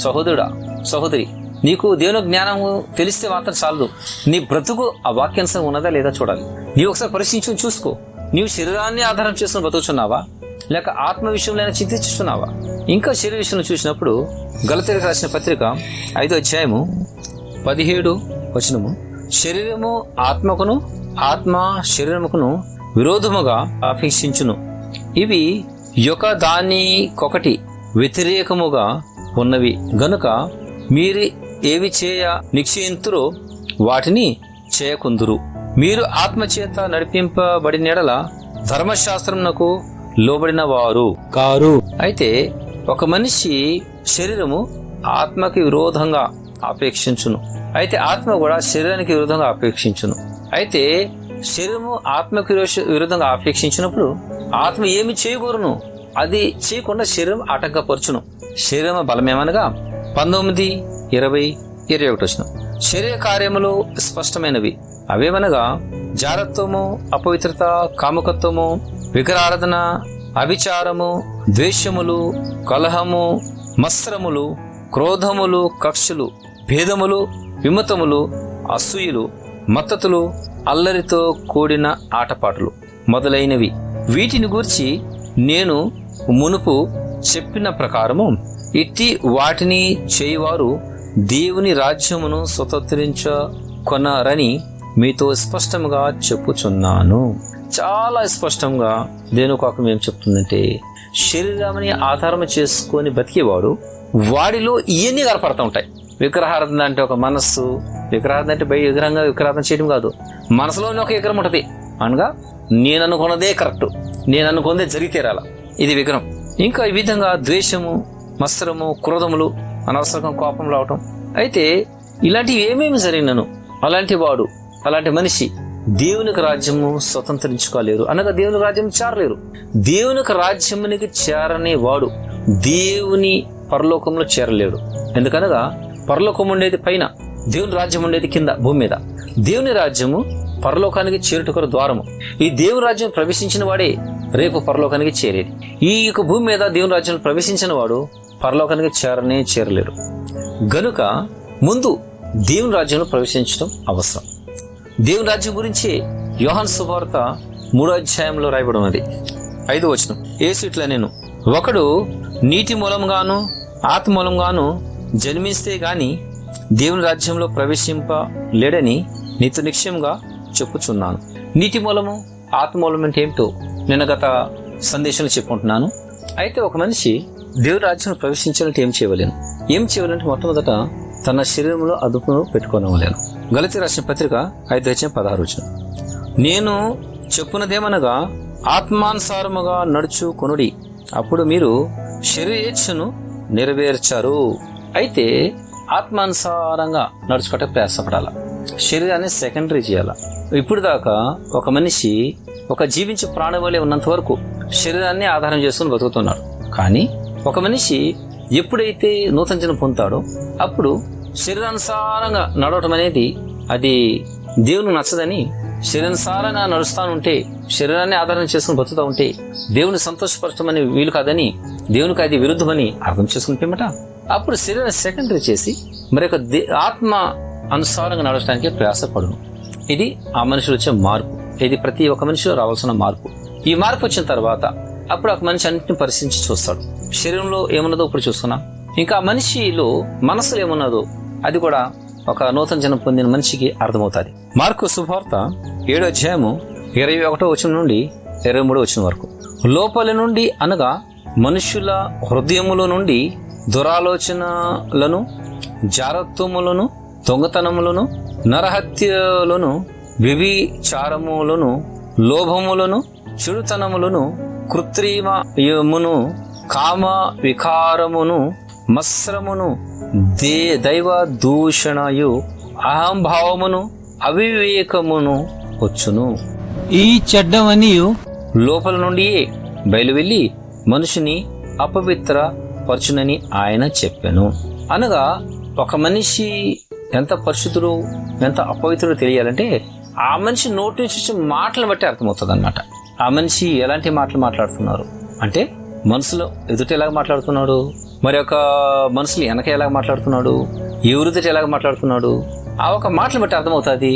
సహోదరుడా, సహోదరి, నీకు దేవుని జ్ఞానము తెలిస్తే మాత్రం చాలదు. నీ బ్రతుకు ఆ వాక్యానుసారం ఉన్నదా లేదా చూడాలి. నీవు ఒకసారి పరిశీలించుకుని చూసుకో. నీవు శరీరాన్ని ఆధారం చేసుకుని బ్రతుకుతున్నావా, లేక ఆత్మ విషయంలో చింతిస్తున్నావా? ఇంకా శరీర విషయంలో చూసినప్పుడు గలతీయులకు రాసిన పత్రిక 5వ అధ్యాయము 17వ వచనము, శరీరము ఆత్మకును ఆత్మ శరీరముకును విరోధముగా అపేక్షించును, ఇవి ఒక దానికొకటి వ్యతిరేకముగా ఉన్నవి గనుక మీరు ఏవి చేయ నిశ్చయింతురో వాటిని చేయకుందురు. మీరు ఆత్మచేత నడిపింపబడిన ఎడల ధర్మశాస్త్రమునకు లోబడిన వారు కారు. అయితే ఒక మనిషి శరీరము ఆత్మకి విరోధంగా అపేక్షించును, అయితే ఆత్మ కూడా శరీరానికి విరోధంగా అపేక్షించును. అయితే శరీరము ఆత్మకి విరోధంగా అపేక్షించినప్పుడు ఆత్మ ఏమి చేయకూరును, అది చేయకుండా శరీరం ఆటంకపరచును. శరీరం బలమేమనగా 19, 20, 21 వచనం. శరీర కార్యములు స్పష్టమైనవి. అవేమనగా జారత్వము, అపవిత్రత, కాముకత్వము, విగ్రహారాధన, అభిచారము, ద్వేషములు, కలహము, మత్సరములు, క్రోధములు, కక్షలు, భేదములు, విమతములు, అసూయలు, మత్తతులు, అల్లరితో కూడిన ఆటపాటలు మొదలైనవి. వీటిని గూర్చి నేను మునుపు చెప్పిన ప్రకారము ఇట్టి వాటిని చేయువారు దేవుని రాజ్యమును స్వతంత్రించుకొనరని మీతో స్పష్టంగా చెప్పుచున్నాను. చాలా స్పష్టంగా దేవుని వాక్యం ఏం చెప్తుందంటే, శరీరాన్ని ఆధారం చేసుకొని బతికేవాడు వాడిలో ఇవన్నీ కనపడుతూ ఉంటాయి. విగ్రహారాధన అంటే ఒక మనస్సు, విగ్రహారాధన అంటే బయట విగ్రహంగా విగ్రహారాధన చేయడం కాదు, మనసులోనే ఒక విగ్రహం ఉంటుంది. అనగా నేను అనుకున్నదే కరెక్ట్, నేను అనుకున్నదే జరిగితేరాల, ఇది విగ్రహం. ఇంకా ఈ విధంగా ద్వేషము, మత్సరము, క్రోధములు, అనవసరం కోపం రావటం. అయితే ఇలాంటివి ఏమేమి జరిగినను అలాంటి వాడు, అలాంటి మనిషి దేవునికి రాజ్యము స్వతంత్రించుకోలేరు, అనగా దేవునికి రాజ్యం చేరలేరు. దేవునికి రాజ్యమునికి చేరనే వాడు దేవుని పరలోకంలో చేరలేడు. ఎందుకనగా పరలోకం ఉండేది పైన, దేవుని రాజ్యం ఉండేది కింద భూమి మీద. దేవుని రాజ్యము పరలోకానికి చేరుటకు ద్వారము. ఈ దేవుని రాజ్యం ప్రవేశించిన వాడే రేపు పరలోకానికి చేరేది. ఈ యొక్క భూమి మీద దేవుని రాజ్యంలో ప్రవేశించిన వాడు పరలోకానికి చేరలేడు. గనుక ముందు దేవుని రాజ్యంలో ప్రవేశించడం అవసరం. దేవుని రాజ్యం గురించి యోహాను సువార్త 3వ అధ్యాయంలో రాయబడి ఉన్నది. 5వ వచనం, యేసు ఇట్లా నేను ఒకడు నీటి మూలంగాను ఆత్మ మూలంగాను జన్మిస్తే గాని దేవుని రాజ్యంలో ప్రవేశింపలేడని నీతో నిశ్చయంగా చెప్పుచున్నాను. నీటి మూలము, ఆత్మ మూలం అంటే ఏమిటో నేను గత సందేశంలో చెప్పుకుంటున్నాను. అయితే ఒక మనిషి దేవుని రాజ్యంలో ప్రవేశించాలంటే ఏం చేయవాలంటే మొట్టమొదట తన శరీరంలో అదుపును పెట్టుకోనవలేను. గలతీయులకు రాసిన పత్రిక 5:16 నేను చెప్పునదేమనగా ఆత్మానుసారముగా నడుచుకొనుడి, అప్పుడు మీరు శరీరేచ్ఛను నెరవేర్చారు. అయితే ఆత్మానుసారంగా నడుచుకుంటే ప్రయాసపడాల, శరీరాన్ని సెకండరీ చేయాల. ఇప్పుడు దాకా ఒక మనిషి ఒక జీవించే ప్రాణం వలె ఉన్నంత వరకు శరీరాన్ని ఆధారం చేసుకుని బతుకుతున్నాడు. కానీ ఒక మనిషి ఎప్పుడైతే నూతన జన్మ పొందుతాడో అప్పుడు శరీరానుసారంగా నడవటం అనేది అది దేవునికి నచ్చదని, శరీరానుసారంగా నడుస్తానుంటే, శరీరాన్ని ఆధారం చేసుకుని బతుకుతూ ఉంటే దేవుని సంతోషపరచమని వీలు కాదని, దేవునికి అది విరుద్ధమని అర్థం చేసుకుని పిమ్మట అప్పుడు శరీరాన్ని సెకండరీ చేసి మరి ఒక ఆత్మ అనుసారంగా నడవడానికి ప్రయాసపడును. ఇది ఆ మనిషిలో వచ్చే మార్పు. ఇది ప్రతి ఒక్క మనిషిలో రావాల్సిన మార్పు. ఈ మార్పు వచ్చిన తర్వాత అప్పుడు ఒక మనిషి అన్నింటిని పరిశీలించి చూస్తాడు. శరీరంలో ఏమున్నదో ఇప్పుడు చూస్తున్నాం, ఇంకా ఆ మనిషిలో మనసులో ఏమున్నదో అది కూడా ఒక నూతన జన్మ పొందిన మనిషికి అర్థమవుతుంది. మార్కు సువార్త 7వ అధ్యాయము 21వ వచనం నుండి 23వ వచనం వరకు, లోపలి నుండి అనగా మనుషుల హృదయములో నుండి దురాలోచనలను, జారత్వములను, దొంగతనములను, నరహత్యలను, వ్యభిచారములను, లోభములను, చెడుతనములను, కృత్రిమమును, కామ వికారమును, మత్సరమును, దైవ దూషణయు, అహంభావమును, అవివేకమును వచ్చును. ఈ చెడ్డవనియు లోపల నుండియే బయలువెళ్ళి మనిషిని అపవిత్ర పరచునని ఆయన చెప్పాను. అనగా ఒక మనిషి ఎంత పరిశుద్ధుడు, ఎంత అపవిత్రుడు తెలియాలంటే ఆ మనిషి నోటి నుంచి వచ్చే మాటలను బట్టి అర్థమవుతుంది అన్నమాట. ఆ మనిషి ఎలాంటి మాటలు మాట్లాడుతున్నారు అంటే, మనసులో ఎదుట ఎలాగ మాట్లాడుతున్నాడు, మరి ఒక మనుషులు వెనక ఎలాగ మాట్లాడుతున్నాడు, ఎవరితో ఎలాగ మాట్లాడుతున్నాడు, ఆ ఒక మాటలు బట్టి అర్థమవుతుంది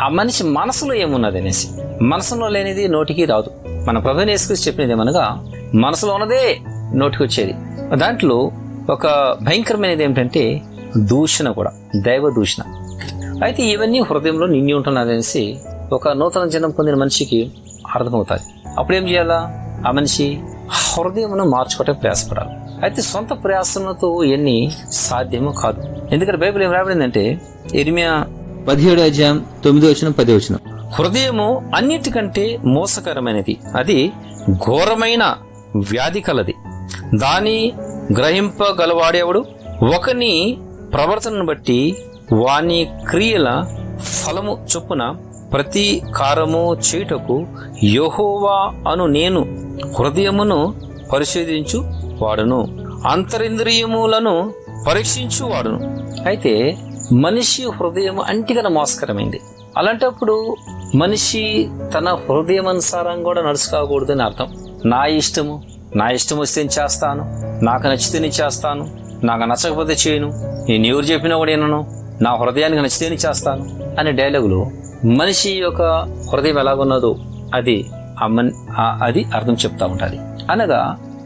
ఆ మనిషి మనసులో ఏమున్నది అనేసి. మనసులో లేనిది నోటికి రాదు. మన ప్రభువుని యేసుక్రీస్తు చెప్పినది ఏమనగా మనసులో ఉన్నదే నోటికి వచ్చేది. దాంట్లో ఒక భయంకరమైనది ఏమిటంటే దూషణ కూడా, దైవ దూషణ. అయితే ఇవన్నీ హృదయంలో నిండి ఉంటున్నది అనేసి ఒక నూతన జన్మ పొందిన మనిషికి అర్థమవుతుంది. అప్పుడు ఏం చేయాలా? ఆ మనిషి హృదయమును మార్చుకోవటం ప్రయాసపడాలి. అయితే సొంత ప్రయాసంతో ఎన్ని సాధ్యమో కాదు. ఎందుకంటే బైబిల్ ఏం రాబడిందంటే ఇర్మియా 17:9-10 హృదయము అన్నిటికంటే మోసకరమైనది, అది ఘోరమైన వ్యాధి కలది, దాని గ్రహింపగలవాడేవాడు? ఒకని ప్రవర్తనను బట్టి వాని క్రియల ఫలము చొప్పున ప్రతీకారము చేయుటకు యెహోవా అను నేను హృదయమును పరిశోధించు వాడును, అంతరింద్రియములను పరీక్షించు వాడును. అయితే మనిషి హృదయం అంటికన మోసకరమైంది. అలాంటప్పుడు మనిషి తన హృదయమనుసారం కూడా నడుచుకోకూడదని అర్థం. నా ఇష్టం వస్తే చేస్తాను, నాకు నచ్చితేనే చేస్తాను, నాకు నచ్చకపోతే చేయను, నేను ఎవరు చెప్పినా కూడా వినను, నా హృదయానికి నచ్చితేనే చేస్తాను అనే డైలాగులు మనిషి యొక్క హృదయం ఎలాగున్నదో అది అర్థం చెప్తా ఉంటుంది. అనగా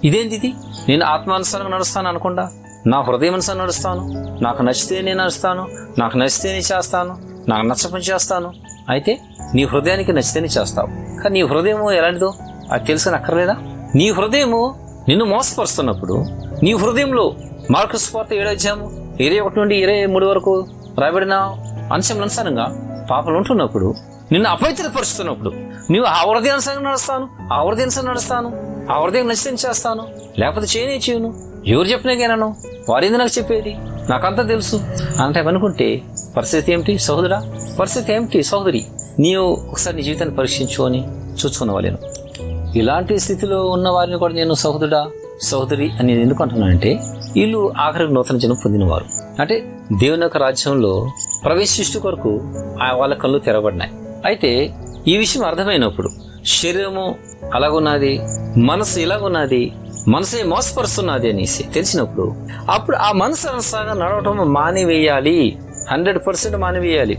ఇదేంటిది, నేను ఆత్మానుసారంగా నడుస్తాను అనకుండా నా హృదయం అనుసారం నడుస్తాను, నాకు నచ్చితే నేను నడుస్తాను, నాకు నచ్చితేనే చేస్తాను, నాకు నచ్చపని చేస్తాను. అయితే నీ హృదయానికి నచ్చితేనే చేస్తావు, కానీ నీ హృదయము ఎలాంటిదో అది తెలుసుకుని అక్కర్లేదా? నీ హృదయము నిన్ను మోసపరుస్తున్నప్పుడు, నీ హృదయంలో మార్కు సువార్త 7:21-23 వరకు రాయబడిన అంశంలో పాపలు ఉంటున్నప్పుడు, నిన్ను అపవిత్రపరుస్తున్నప్పుడు నువ్వు ఆ హృదయానుసారంగా నడుస్తాను, ఆ హృదయం నచ్చితేనే చేస్తాను, లేకపోతే చేయను, ఎవరు చెప్పినాకేనాను, వారేంది నాకు చెప్పేది, నాకంతా తెలుసు అంటే అనుకుంటే పరిస్థితి ఏమిటి సహోదరా? పరిస్థితి ఏమిటి సహోదరి? నీవు ఒకసారి నీ జీవితాన్ని పరీక్షించుకొని చూసుకున్నవాళ్ళను. ఇలాంటి స్థితిలో ఉన్న వారిని కూడా నేను సహోదరి అని నేను ఎందుకు అంటున్నానంటే, వీళ్ళు ఆఖరికి నూతన జన్మ పొందినవారు. అంటే దేవుని యొక్క రాజ్యంలో ప్రవేశిష్టు కొరకు వాళ్ళ కళ్ళు తెరవబడినాయి. అయితే ఈ విషయం అర్థమైనప్పుడు, శరీరము అలాగున్నది, మనసు ఇలాగున్నది, మనసే మోసపరుస్తున్నది అనేసి తెలిసినప్పుడు, అప్పుడు ఆ మనసు అనుసారంగా నడవటం మానివేయాలి, 100% మానివేయాలి.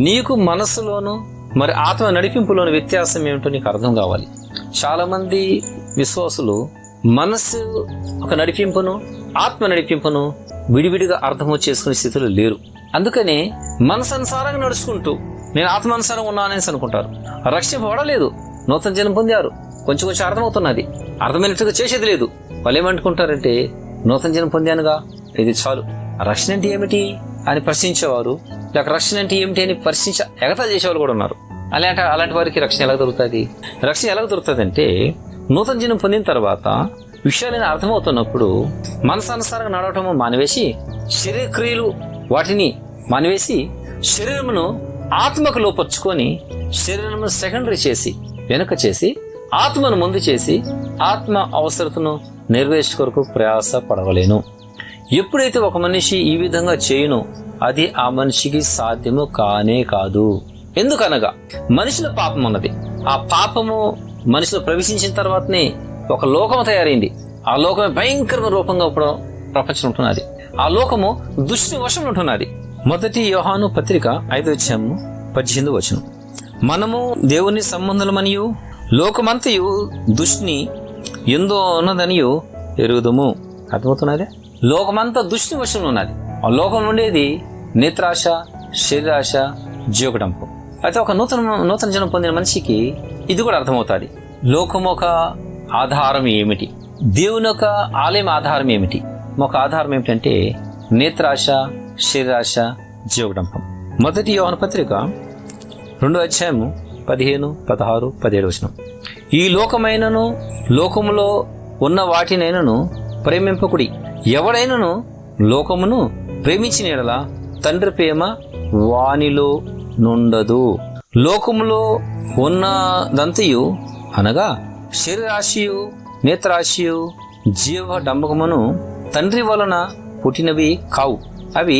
నీకు మనసులోను మరి ఆత్మ నడిపింపులోని వ్యత్యాసం ఏమిటో నీకు అర్థం కావాలి. చాలా మంది విశ్వాసులు మనసు ఒక నడిపింపును, ఆత్మ నడిపింపును విడివిడిగా అర్థము చేసుకునే స్థితిలో లేరు. అందుకనే మనసు అనుసారంగా నడుచుకుంటూ నేను ఆత్మానుసారంగా ఉన్నానని అనుకుంటారు. రక్షింపబడలేదు, నూతన జన్మ పొందారు, కొంచెం అర్థమవుతున్నది, అర్థమైనట్టుగా చేసేది లేదు. వాళ్ళు ఏమనుకుంటారంటే నూతన జన్మ పొందానుగా, ఇది చాలు, రక్షణ అంటే ఏమిటి అని ప్రశ్నించేవారు, లేక రక్షణ అంటే ఏమిటి అని ఎగతాళి చేసేవాళ్ళు కూడా ఉన్నారు. అలాంటి వారికి రక్షణ ఎలా దొరుకుతుంది? రక్షణ ఎలా దొరుకుతుంది అంటే, నూతన జన్మ పొందిన తర్వాత విషయాలను అర్థమవుతున్నప్పుడు మనసానుసారంగా నడవటము మానివేసి, శరీర క్రియలు వాటిని మానివేసి, శరీరమును ఆత్మకు లోపరుచుకొని, శరీరమును సెకండరీ చేసి వెనుక చేసి, ఆత్మను ముందు చేసి, ఆత్మ అవసరతను నెరవేర్చుకొరకు ప్రయాస పడవలేను. ఎప్పుడైతే ఒక మనిషి ఈ విధంగా చేయునో అది ఆ మనిషికి సాధ్యము కానే కాదు. ఎందుకనగా మనిషిలో పాపం ఉన్నది. ఆ పాపము మనిషిలో ప్రవేశించిన తర్వాతనే ఒక లోకము తయారైంది. ఆ లోకమే భయంకరమైన రూపంగా ఇప్పుడు ప్రపంచం ఉంటున్నది. ఆ లోకము దుష్టి వశంలో ఉంటున్నది. 1 యోహాను పత్రిక 5:18 మనము దేవుని సంబంధులమనియు లోకమంతయు దుష్టిని ఎందో ఉన్నదనియు ఎరుగుదుము. అర్థమవుతున్నదే, లోకమంతా దుష్టి వశంలో ఉన్నది. ఆ లోకం ఉండేది నేత్రాశ, శరీరాశ, జీవకడంపు. అయితే ఒక నూతన జన్మ పొందిన మనిషికి ఇది కూడా అర్థమవుతుంది. లోకం ఒక ఆధారం ఏమిటి, దేవుని యొక్క ఆలయం ఆధారం ఏమిటి. ఒక ఆధారం ఏమిటంటే నేత్రాశ, శరీరాశ, జీవకడంపం. 1 యోహాను పత్రిక 2:15, 16, 17 ఈ లోకమైనను లోకములో ఉన్న వాటినైనను ప్రేమింపకుడి. ఎవడైనను లోకమును ప్రేమించిన యెడల తండ్రి ప్రేమ వానిలో నుండదు. లోకములో ఉన్నదంతయు అనగా శరీరాశియు, నేత్రాశియు, జీవ డంబకమును తండ్రి వలన పుట్టినవి కావు, అవి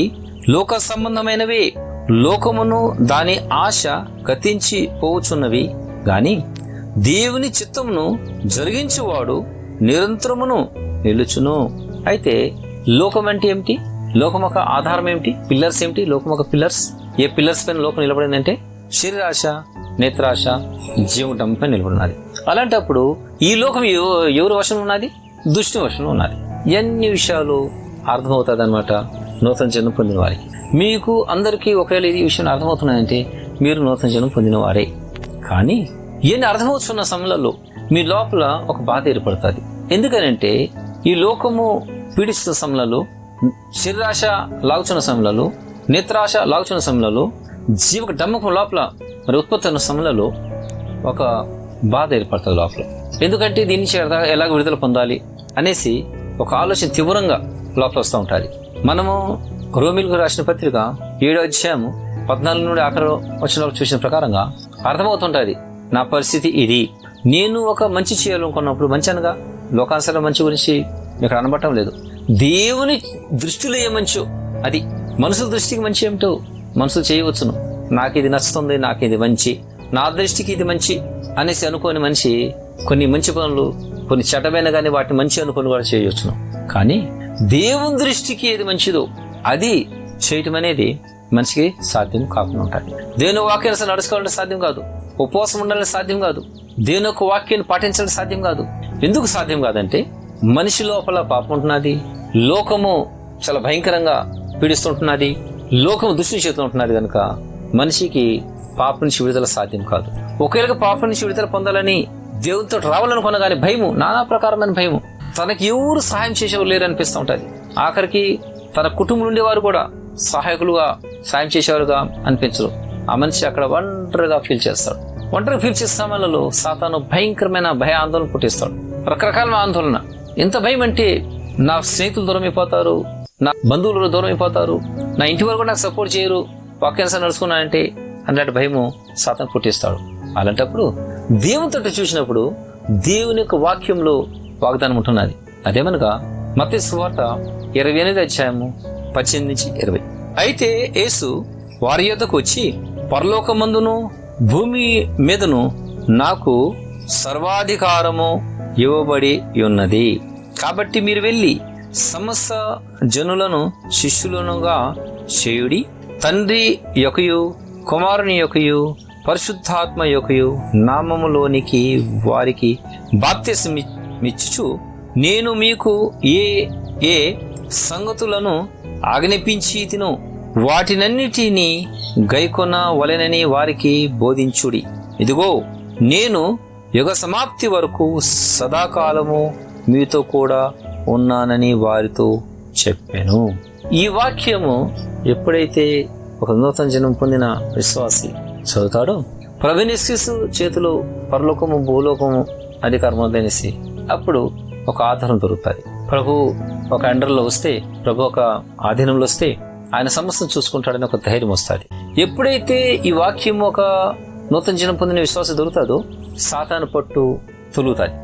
లోక సంబంధమైనవే. లోకమును దాని ఆశ గతించి పోవుచున్నవి గాని దేవుని చిత్తమును జరిగించువాడు నిరంతరమును నిలుచును. అయితే లోకం అంటే ఏమిటి? లోకం యొక్క ఆధారం ఏమిటి? పిల్లర్స్ ఏమిటి? లోకం యొక్క పిల్లర్స్, ఏ పిల్లర్స్ పైన లోకం నిలబడిందంటే శరీరాశ, నేత్రాశ, జీవటం పైన నిలబడినది. అలాంటప్పుడు ఈ లోకం ఎవరి వశంలో ఉన్నది? దుష్టి వశంలో ఉన్నది. ఎన్ని విషయాలు అర్థమవుతుంది అనమాట నూతన జన్మ పొందిన వారికి. మీకు అందరికీ ఒకవేళ ఈ విషయం అర్థమవుతున్నాయంటే మీరు నూతన జన్మ పొందిన వారే. కానీ ఇవన్నీ అర్థమవుతున్న సమయంలో మీ లోపల ఒక బాధ ఏర్పడుతుంది. ఎందుకనంటే ఈ లోకము పీడిస్తున్న సమయంలో, శరీరాశ లాగుచున్న సమయంలో, నేత్రాశ లాగుచున్న సమయంలో, జీవక డమ్మకం లోపల మరి ఉత్పత్తి అయిన సమయంలో ఒక బాధ ఏర్పడుతుంది లోపల. ఎందుకంటే దీని నుంచి ఎలాగ విడుదల పొందాలి అనేసి ఒక ఆలోచన తీవ్రంగా లోపల వస్తూ ఉంటుంది. మనము రోమిలకు రాసిన పత్రిక 7వ అధ్యాయము 14 నుండి ఆఖరి వచనాలు చూసిన ప్రకారంగా అర్థమవుతుంటుంది నా పరిస్థితి ఇది. నేను ఒక మంచి చేయాలనుకున్నప్పుడు, మంచి అనగా లోకానుసారం మంచి గురించి ఇక్కడ అనబట్టం లేదు, దేవుని దృష్టిలో ఏ మంచో అది. మనుషుల దృష్టికి మంచి ఏమిటో మనుషులు చేయవచ్చును. నాకు ఇది నచ్చుతుంది, నాకు ఇది మంచి, నా దృష్టికి ఇది మంచి అనేసి అనుకోని మనిషి కొన్ని మంచి పనులు, కొన్ని చెడ్డమైన కానీ వాటిని మంచి అనుకుని కూడా చేయవచ్చును. కానీ దేవుని దృష్టికి ఏది మంచిదో అది చేయటం అనేది మనిషికి సాధ్యం కాకుండా ఉంటాయి. దేవుని వాక్యాన్ని నడుచుకోవాలంటే సాధ్యం కాదు. ఉపవాసం ఉండాలని సాధ్యం కాదు. దేవుని యొక్క వాక్యాన్ని పాటించడం సాధ్యం కాదు. ఎందుకు సాధ్యం కాదంటే మనిషి లోపల పాపం ఉంటున్నది, లోకము చాలా భయంకరంగా పీడిస్తుంటున్నది, లోకము దుష్టి చేస్తూ ఉంటున్నది కనుక మనిషికి పాపం నుంచి విడుదల సాధ్యం కాదు. ఒకవేళ పాపం నుంచి విడుదల పొందాలని దేవునితో రావాలనుకున్నా కానీ భయము, నానా ప్రకారమైన భయము, తనకి ఎవరు సహాయం చేసేవారు లేరు అనిపిస్తూ ఉంటుంది. ఆఖరికి తన కుటుంబం ఉండేవారు కూడా సహాయకులుగా సాయం చేసేవారుగా అనిపించరు. ఆ మనిషి అక్కడ ఒంటరిగా ఫీల్ చేస్తాడు. ఒంటరిగా ఫీల్ చేసే సమయంలో సాతాను భయంకరమైన భయ ఆందోళన పుట్టిస్తాడు. రకరకాల ఆందోళన. ఎంత భయం అంటే నా స్నేహితులు దూరం అయిపోతారు, నా బంధువులు దూరం అయిపోతారు, నా ఇంటి వారు కూడా నాకు సపోర్ట్ చేయరు, వాక్యానుసారం నడుచుకున్నానంటే అన్నట్టు భయము సాతాను పుట్టిస్తాడు. అలాంటప్పుడు దేవునితో చూసినప్పుడు దేవుని యొక్క వాక్యంలో వాగ్దానం ఉంటున్నది. అదేమనగా మత్తయి సువార్త 28వ అధ్యాయము 18 నుంచి 20. అయితే యేసు వారి యొద్దకు వచ్చి, పరలోకమందును భూమి మీదను నాకు సర్వాధికారము ఇవ్వబడి ఉన్నది. కాబట్టి మీరు వెళ్ళి సమస్త జనులను శిష్యులనుగా చేయుడి. తండ్రి యొక్కయు కుమారుని యొక్కయు పరిశుద్ధాత్మ యొక్కయు నామములోనికి వారికి బాప్తిసమిచ్చుచు నేను మీకు ఏ ఏ సంగతులను ఆజ్ఞాపించి తిను వాటినన్నిటినీ గైకొన వలెనని వారికి బోధించుడి. ఇదిగో నేను యుగ సమాప్తి వరకు సదాకాలము మీతో కూడా ఉన్నానని వారితో చెప్పాను. ఈ వాక్యము ఎప్పుడైతే ఒక నూతన జన్మ పొందిన విశ్వాసి చదువుతాడో, ప్రభువైన యేసు చేతిలో పరలోకము భూలోకము అధికారం ఉందనేసి అప్పుడు ఒక ఆధారం దొరుకుతుంది. ప్రభు ఒక అండర్లో వస్తే, ప్రభు ఒక ఆధీనంలో వస్తే ఆయన సమస్యను చూసుకుంటాడని ఒక ధైర్యం వస్తుంది. ఎప్పుడైతే ఈ వాక్యం ఒక నూతన జన్మ పొందిన విశ్వాసం దొరుకుతుందో సాతాను పట్టు తొలుగుతుంది.